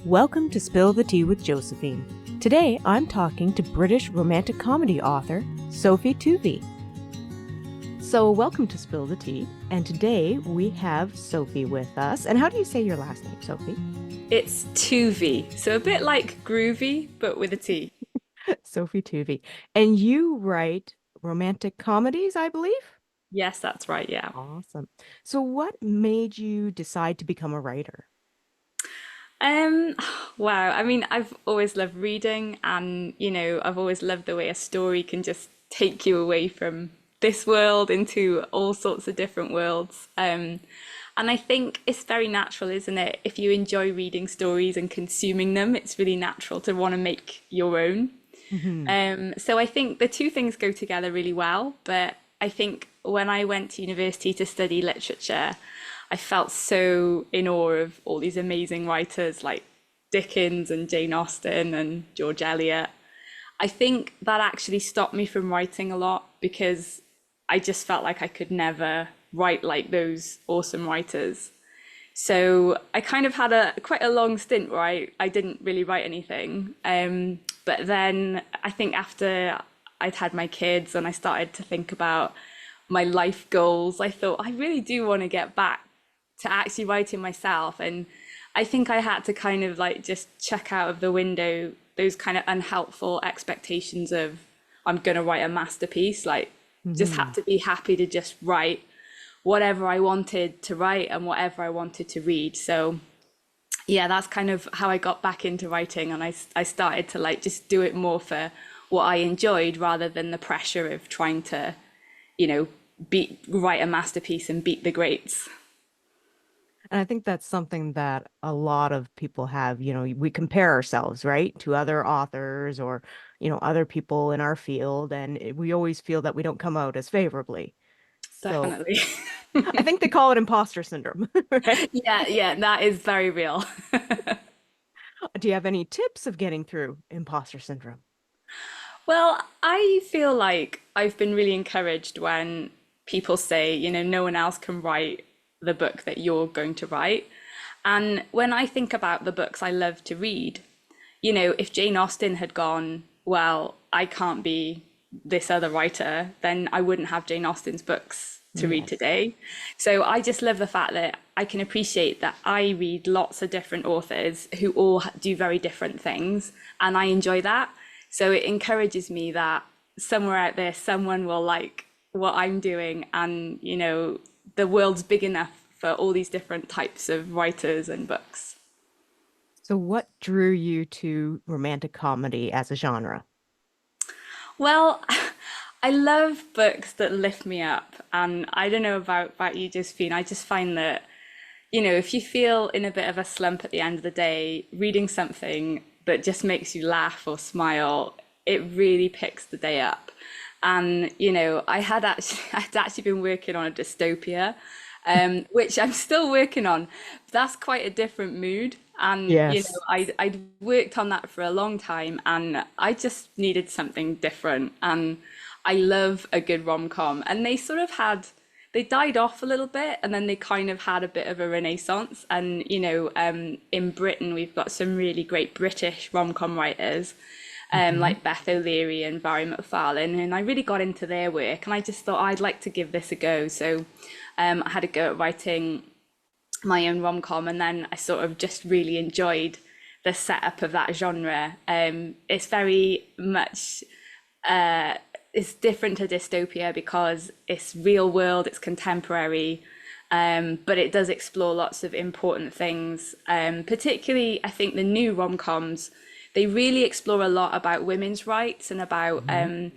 Welcome to Spill the Tea with Josephine. Today I'm talking to British romantic comedy author Sophie Toovey. So welcome to Spill the Tea, and today we have Sophie with us. And how do you say your last name, Sophie? It's Toovey, so a bit like groovy, but with a T. Sophie Toovey. And you write romantic comedies, I believe? Yes, that's right, yeah. Awesome. So what made you decide to become a writer? Um, wow, I mean, I've always loved reading, and I've always loved the way a story can just take you away from this world into all sorts of different worlds. And I think it's very natural, isn't it? If you enjoy reading stories and consuming them, it's really natural to want to make your own. Hmm. So I think the two things go together really well. But I think when I went to university to study literature, I felt so in awe of all these amazing writers like Dickens and Jane Austen and George Eliot. I think that actually stopped me from writing a lot because I just felt like I could never write like those awesome writers. So I kind of had a quite a long stint where I didn't really write anything. But then I think after I'd had my kids and I started to think about my life goals, I thought I really do want to get back to actually writing myself. And I think I had to kind of like just check out of the window those kind of unhelpful expectations of I'm going to write a masterpiece. Like, just had Hmm. to be happy to just write whatever I wanted to write and whatever I wanted to read. So yeah, that's kind of how I got back into writing, and I started to like just do it more for what I enjoyed rather than the pressure of trying to, you know, beat write a masterpiece and beat the greats. And I think that's something that a lot of people have. We compare ourselves, right, to other authors or, other people in our field, and we always feel that we don't come out as favorably. So Definitely. I think they call it imposter syndrome, right? Yeah, yeah, that is very real. Do you have any tips of getting through imposter syndrome? Well, I feel like I've been really encouraged when people say, no one else can write the book that you're going to write. And when I think about the books I love to read, if Jane Austen had gone, well, I can't be this other writer, then I wouldn't have Jane Austen's books to read Yes. today. So I just love the fact that I can appreciate that I read lots of different authors who all do very different things, and I enjoy that. So it encourages me that somewhere out there, someone will like what I'm doing, and the world's big enough for all these different types of writers and books. So what drew you to romantic comedy as a genre? Well, I love books that lift me up. And I don't know about you, Josephine. I just find that, if you feel in a bit of a slump at the end of the day, reading something that just makes you laugh or smile, it really picks the day up. And, I'd actually been working on a dystopia, which I'm still working on. That's quite a different mood. And, Yes. I'd worked on that for a long time and I just needed something different. And I love a good rom-com. And they died off a little bit and then they kind of had a bit of a renaissance. And, in Britain, we've got some really great British rom-com writers. Hmm. Like Beth O'Leary and Barry McFarlane, and I really got into their work, and I just thought I'd like to give this a go. So I had a go at writing my own rom-com, and then I sort of just really enjoyed the setup of that genre. It's very much it's different to dystopia because it's real world, it's contemporary, but it does explore lots of important things. Particularly, I think the new rom-coms, they really explore a lot about women's rights and about Hmm.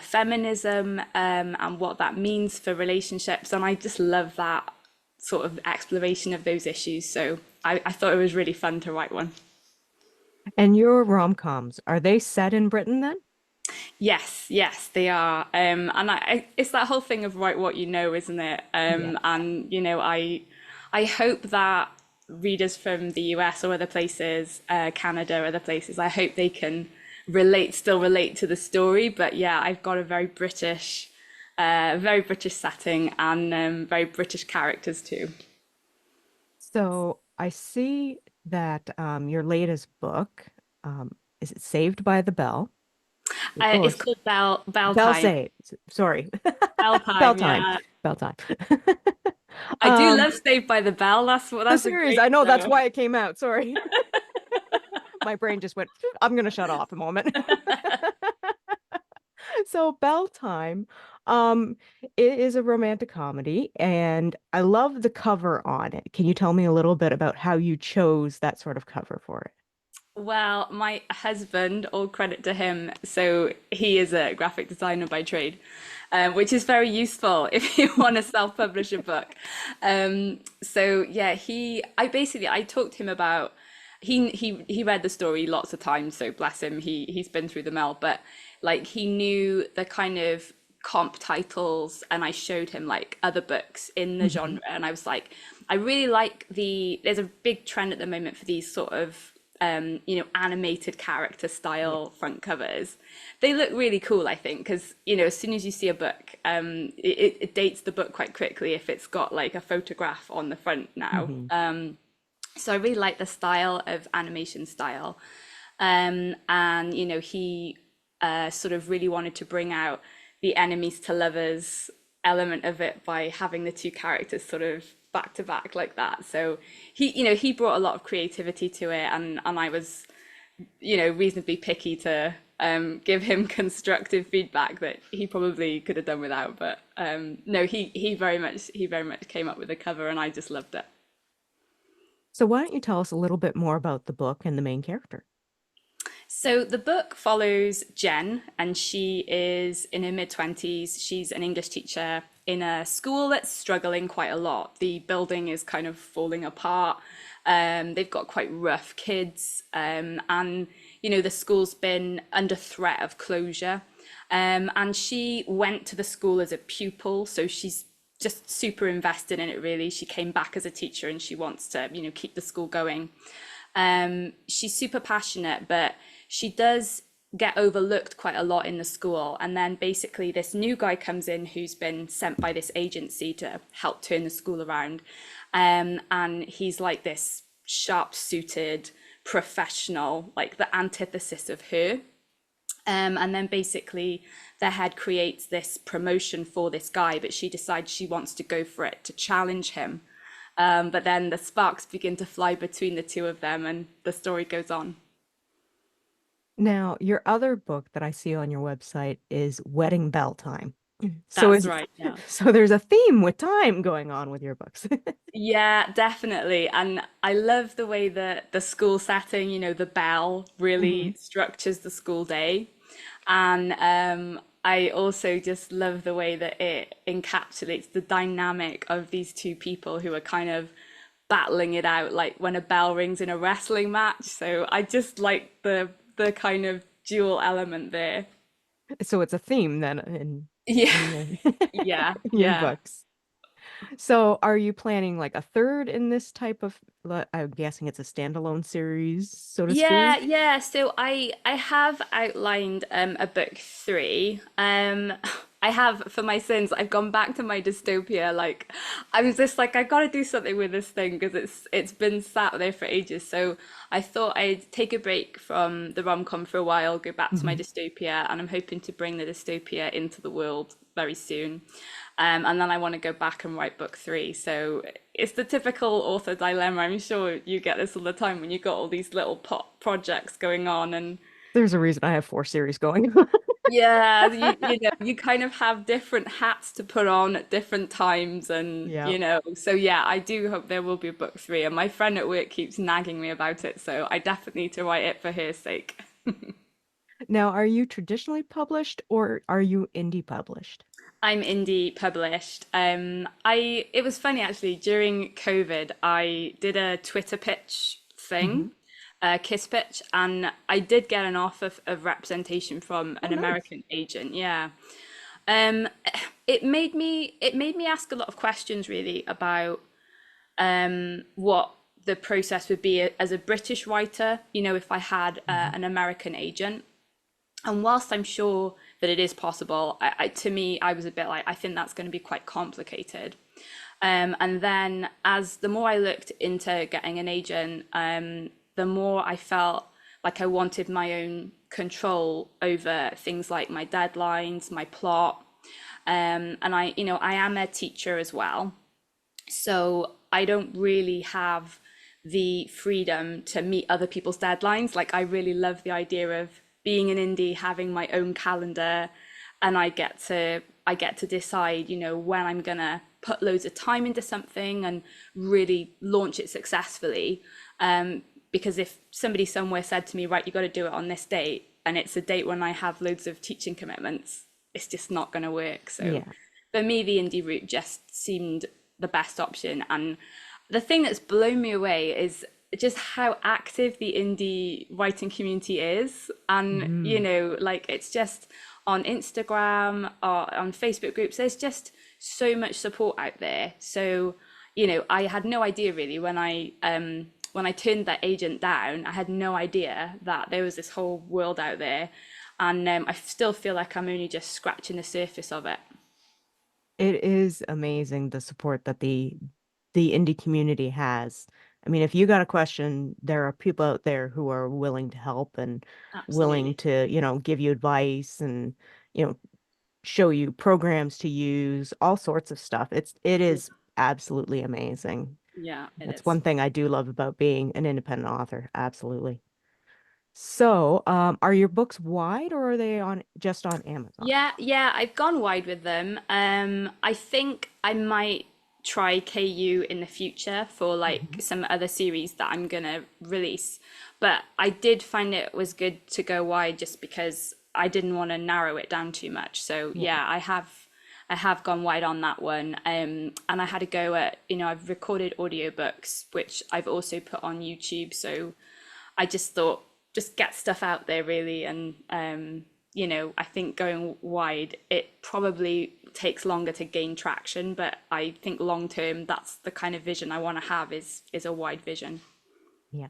feminism, and what that means for relationships. And I just love that sort of exploration of those issues. So I thought it was really fun to write one. And your rom-coms, are they set in Britain then? Yes, yes, they are. It's that whole thing of write what you know, isn't it? Yes. And I hope that readers from the US or other places, Canada, other places, I hope they can still relate to the story. But yeah, I've got a very British setting and very British characters too. So I see. that your latest book, is it Saved by the Bell? Oh, It's called Bell Bell Time. Say. Sorry. Bell Bell Time, Time. yeah. Bell Time. I do Um, love Saved by the Bell. the That's a series. great I know that's show. why it came out. Sorry. My brain just went, I'm gonna shut off a moment. So Bell Time, it is a romantic comedy, and I love the cover on it. Can you tell me a little bit about how you chose that sort of cover for it? Well, my husband, all credit to him, so he is a graphic designer by trade, which is very useful if you want to self-publish a book. So yeah, I talked to him about he read the story lots of times, so bless him, he's been through the mill, but like he knew the kind of comp titles, and I showed him like other books in the Mhm. genre, and I was like, I really like there's a big trend at the moment for these sort of animated character Yeah. style front covers. They look really cool, I think, because, as soon as you see a book, it dates the book quite quickly if it's got like a photograph on the front now. Hmm. So I really like the style of animation style. And, he sort of really wanted to bring out the enemies to lovers element of it by having the two characters sort of back to back like that. So he brought a lot of creativity to it, and I was, reasonably picky to give him constructive feedback that he probably could have done without. But no, he very much came up with a cover, and I just loved it. So why don't you tell us a little bit more about the book and the main character? So the book follows Jen, and she is in her mid-20s. She's an English teacher in a school that's struggling quite a lot. The building is kind of falling apart. They've got quite rough kids, and the school's been under threat of closure. And she went to the school as a pupil, so she's just super invested in it, really. She came back as a teacher, and she wants to, keep the school going. She's super passionate, but she does get overlooked quite a lot in the school. And then basically, this new guy comes in who's been sent by this agency to help turn the school around. And he's like this sharp suited professional, like the antithesis of her. And then basically, the head creates this promotion for this guy, but she decides she wants to go for it to challenge him. But then the sparks begin to fly between the two of them, and the story goes on. Now, your other book that I see on your website is Wedding Bell Time. So That's is right. Yeah. so there's a theme with time going on with your books. Yeah, definitely. And I love the way that the school setting, the bell Hmm. really structures the school day. And I also just love the way that it encapsulates the dynamic of these two people who are kind of battling it out, like when a bell rings in a wrestling match. So I just like the kind of dual element there. So it's a theme then Yeah, in your yeah, in your yeah. books. So are you planning like a third in this type of, I'm guessing it's a standalone series, so to Yeah, speak? yeah. So I have outlined a book three. I have for my sins. I've gone back to my dystopia. Like I was just like I got to do something with this thing because it's been sat there for ages. So I thought I'd take a break from the rom-com for a while, go back to my Hmm. dystopia, and I'm hoping to bring the dystopia into the world very soon. And then I want to go back and write book three. So it's the typical author dilemma. I'm sure you get this all the time when you've got all these little pot projects going on. And There's a reason I have four series going. yeah, you kind of have different hats to put on at different times. And, Yeah. so yeah, I do hope there will be a book three. And my friend at work keeps nagging me about it. So I definitely need to write it for her sake. Now, are you traditionally published or are you indie published? I'm indie published. It was funny actually, during COVID, I did a Twitter pitch thing, Hmm. a kiss pitch, and I did get an offer of representation from Oh, an nice. American agent. Yeah. Um, it made me ask a lot of questions really about what the process would be as a British writer, if I had Hmm. an American agent. And whilst I'm sure that it is possible, to me, I was a bit like, I think that's going to be quite complicated. And then as the more I looked into getting an agent, the more I felt like I wanted my own control over things like my deadlines, my plot. And I am a teacher as well. So I don't really have the freedom to meet other people's deadlines. Like I really love the idea of being an indie, having my own calendar, and I get to decide, when I'm gonna put loads of time into something and really launch it successfully. Because if somebody somewhere said to me, right, you got to do it on this date, and it's a date when I have loads of teaching commitments, it's just not going to work. So Yeah. for me, the indie route just seemed the best option. And the thing that's blown me away is just how active the indie writing community is. And, Mhm. like it's just on Instagram or on Facebook groups, there's just so much support out there. So, I had no idea really when I turned that agent down, I had no idea that there was this whole world out there. And I still feel like I'm only just scratching the surface of it. It is amazing the support that the indie community has. I mean, if you got a question, there are people out there who are willing to help and willing Absolutely. to, give you advice and, you know, show you programs to use, all sorts of stuff. It Yeah, is absolutely amazing. yeah, it That's is. one thing I do love about being an independent author. Absolutely. So, are your books wide or are they on just on Amazon? Yeah, yeah, I've gone wide with them. I think I might try KU in the future for like Mhm. some other series that I'm gonna release. But I did find it was good to go wide just because I didn't want to narrow it down too much. So Yeah. yeah, I have gone wide on that one. And I had a go at, I've recorded audiobooks, which I've also put on YouTube. So I just thought, just get stuff out there really. And, I think going wide, it probably takes longer to gain traction, but I think long term, that's the kind of vision I want to have is a wide vision. Yeah.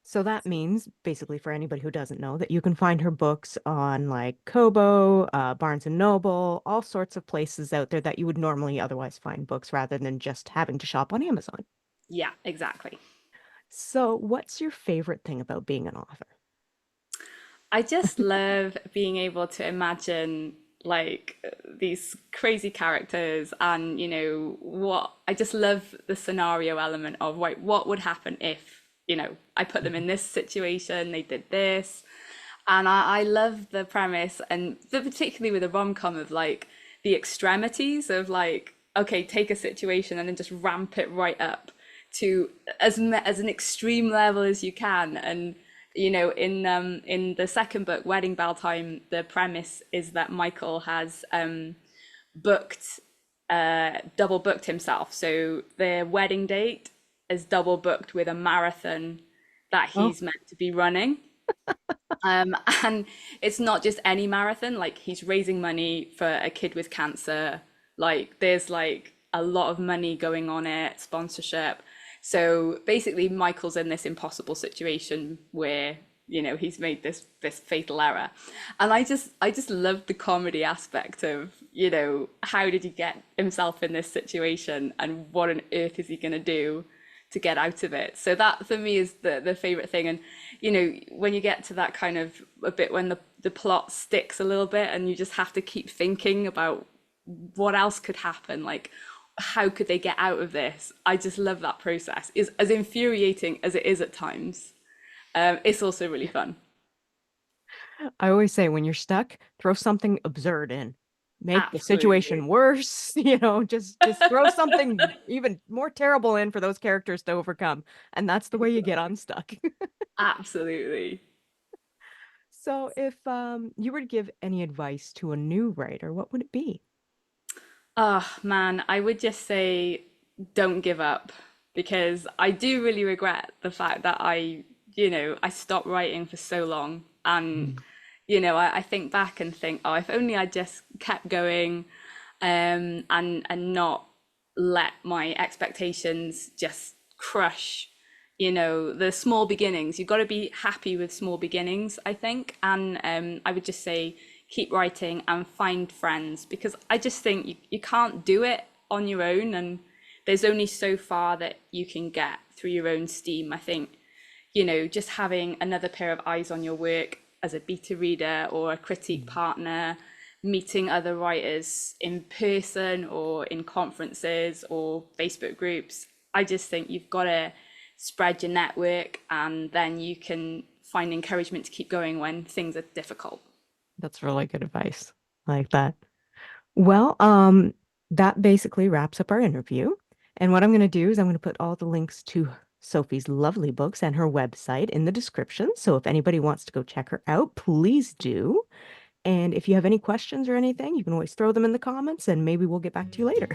So that means basically for anybody who doesn't know that you can find her books on like Kobo, Barnes and Noble, all sorts of places out there that you would normally otherwise find books rather than just having to shop on Amazon. Yeah, exactly. So, what's your favorite thing about being an author? I just love being able to imagine like these crazy characters and what I just love the scenario element of like what would happen if I put them in this situation, they did this. And I love the premise, and particularly with a rom-com of like the extremities of like, okay, take a situation and then just ramp it right up to as an extreme level as you can. And in the second book, Wedding Bell Time, the premise is that Michael has booked double booked himself. So their wedding date is double booked with a marathon that Oh, he's meant to be running. And it's not just any marathon, like he's raising money for a kid with cancer. Like there's like a lot of money going on it, sponsorship. So basically Michael's in this impossible situation where, he's made this fatal error. And I just love the comedy aspect of, how did he get himself in this situation and what on earth is he gonna do to get out of it. So that for me is the favorite thing. And when you get to that kind of a bit when the plot sticks a little bit and you just have to keep thinking about what else could happen, like how could they get out of this? I just love that process. Is as infuriating as it is at times. It's also really fun. I always say when you're stuck, throw something absurd in. Make the Absolutely. situation worse, just throw something even more terrible in for those characters to overcome. And that's the way you get unstuck. Absolutely. So if you were to give any advice to a new writer, what would it be? Oh man, I would just say don't give up because I do really regret the fact that I stopped writing for so long. And, Mm. I think back and think, oh, if only I just kept going, and not let my expectations just crush, the small beginnings. You've got to be happy with small beginnings, I think. And I would just say keep writing and find friends because I just think you can't do it on your own. And there's only so far that you can get through your own steam. I think, you know, just having another pair of eyes on your work as a beta reader or a critique partner, meeting other writers in person or in conferences or Facebook groups. I just think you've got to spread your network, and then you can find encouragement to keep going when things are difficult. That's really good advice. I like that. Well, that basically wraps up our interview. And what I'm going to do is I'm going to put all the links to Sophie's lovely books and her website in the description. So if anybody wants to go check her out, please do. And if you have any questions or anything, you can always throw them in the comments and maybe we'll get back to you later.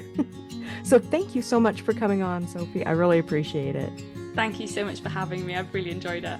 So thank you so much for coming on, Sophie. I really appreciate it. Thank you so much for having me. I've really enjoyed it.